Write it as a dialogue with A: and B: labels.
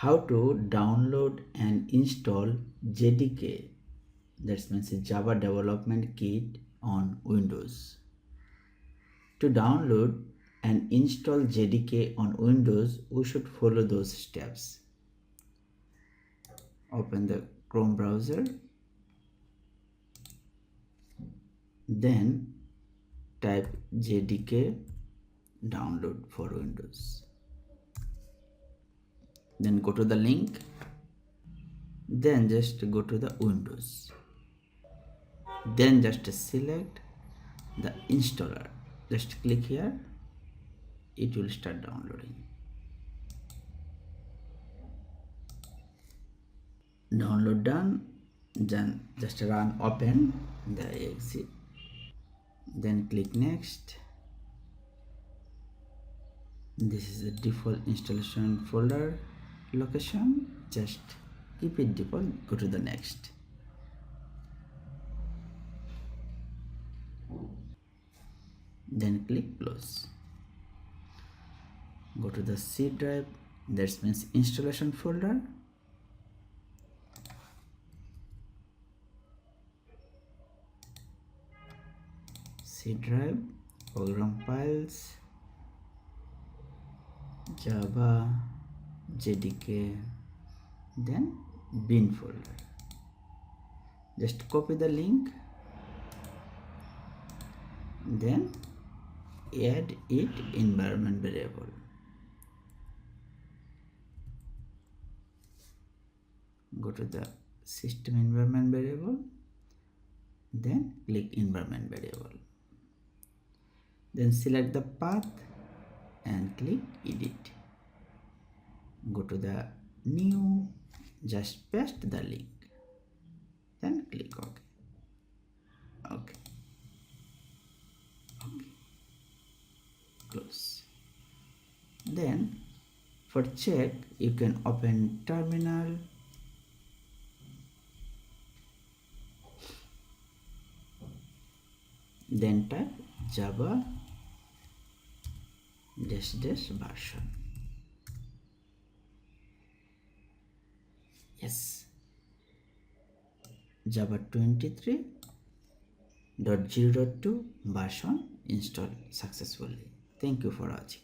A: how to download and install JDK, that means Java Development Kit on Windows. To download and install JDK on Windows, we should follow those steps. Open the Chrome browser, then type JDK download for Windows. Then go to the link, then just go to the Windows, then just select the installer, just click here, it will start downloading. Download done, then just run open the exe, then click next. This is the default installation folder location, just keep it default, go to the next. Then click close. Go to the C drive, that means installation folder. C drive, program files, Java, JDK, then bin folder. Just copy the link, then add it environment variable. Go to the system environment variable, then click environment variable. Then select the path and click edit. Go to the new, just paste the link, then click OK. Okay. Close. Then for check, you can open terminal, then type Java version. Yes, Java 23.0.2 version installed successfully. Thank you for watching.